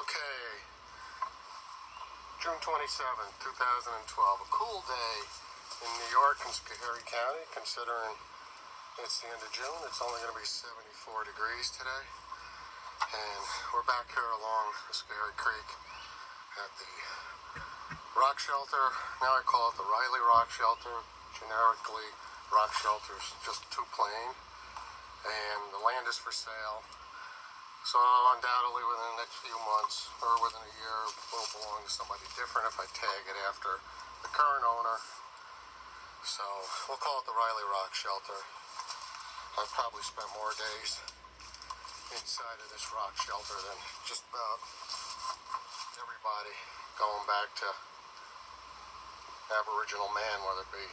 Okay, June 27th, 2012. A cool day in New York and Schoharie County, considering it's the end of June. It's only going to be 74 degrees today. And we're back here along the Schoharie Creek at the rock shelter. Now I call it the Riley Rock Shelter. Generically, rock shelter's just too plain. And the land is for sale. So undoubtedly within the next few months, or within a year, it will belong to somebody different if I tag it after the current owner. So we'll call it the Riley Rock Shelter. I've probably spent more days inside of this rock shelter than just about everybody, going back to Aboriginal man, whether it be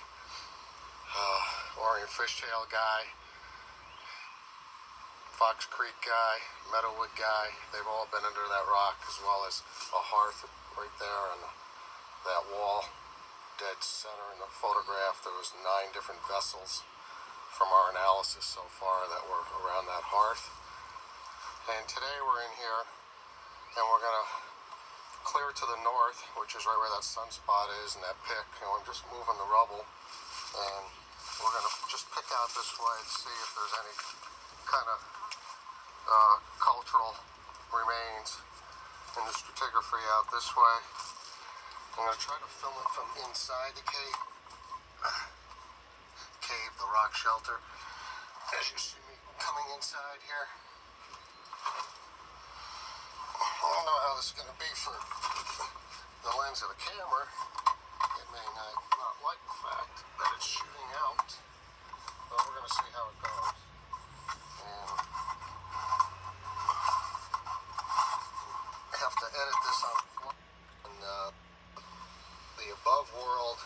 Orient Fishtail guy, Fox Creek guy, Meadowood guy. They've all been under that rock, as well as a hearth right there and that wall dead center in the photograph. There was 9 different vessels from our analysis so far that were around that hearth. And today we're in here and we're going to clear to the north, which is right where that sunspot is and that pick. I'm just moving the rubble, and we're going to just pick out this way and see if there's any kind of cultural remains in the stratigraphy out this way. I'm going to try to film it from inside the cave, the rock shelter, as you see me coming inside here. I don't know how this is going to be for the lens of the camera. It may not like the fact that it's shooting out, but we're going to see how it goes. And I have to edit this on the above world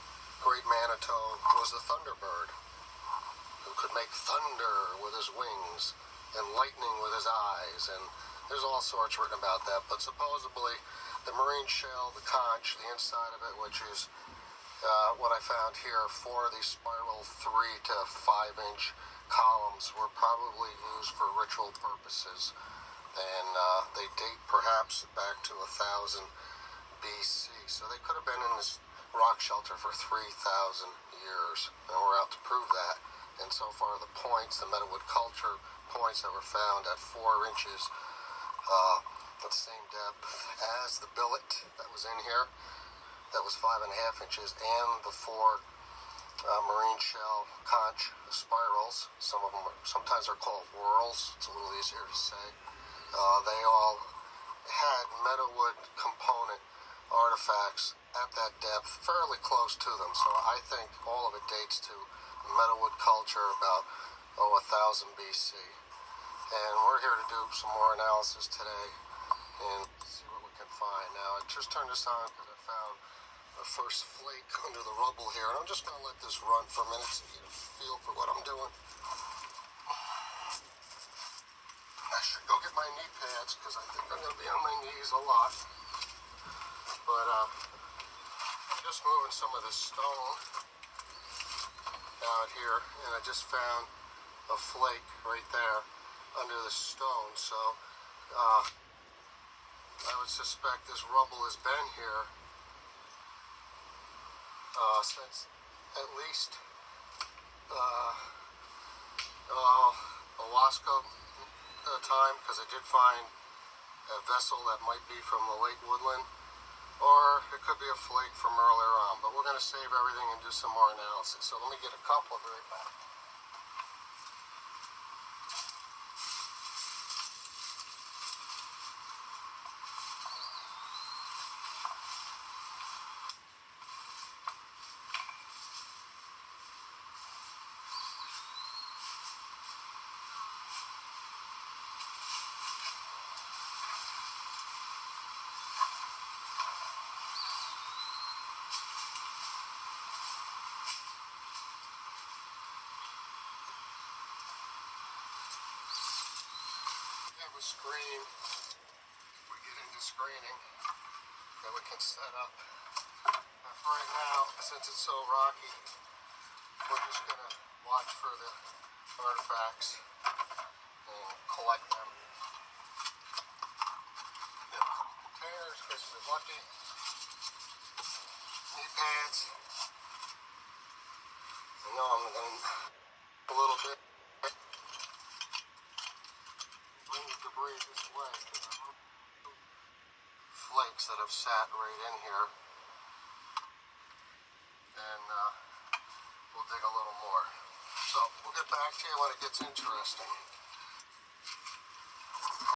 great Manitou was the thunderbird, who could make thunder with his wings and lightning with his eyes, and there's all sorts written about that. But supposedly the marine shell, the conch, the inside of it, which is what I found here, 4 of these spiral 3 to 5 inch columns were probably used for ritual purposes, and they date perhaps back to 1000 BC. So they could have been in this rock shelter for 3,000 years, and we're out to prove that. And so far the points, the Meadowood culture points that were found at 4 inches, at the same depth as the billet that was in here, that was 5.5 inches, and the 4 marine shell conch spirals. Some of them sometimes are called whorls. It's a little easier to say. They all had Meadowood component artifacts at that depth, fairly close to them. So I think all of it dates to Meadowood culture about 1000 BC. And we're here to do some more analysis today and see what we can find. Now, I just turned this on because I found the first flake under the rubble here, and I'm just going to let this run for a minute so you get a feel for what I'm doing. I should go get my knee pads because I think I'm going to be on my knees a lot. But I'm just moving some of this stone out here, and I just found a flake right there under the stone. So I would suspect this rubble has been here since at least Alaska time, because I did find a vessel that might be from the late woodland, or it could be a flake from earlier on. But we're going to save everything and do some more analysis. So let me get a couple of it right back. A screen, if we get into screening, that we can set up. But for right now, since it's so rocky, we're just going to watch for the artifacts and collect them. lucky. Knee pads. I know I'm going to a little bit. Bring the debris this way. Flakes that have sat right in here. And we'll dig a little more. So we'll get back to you when it gets interesting.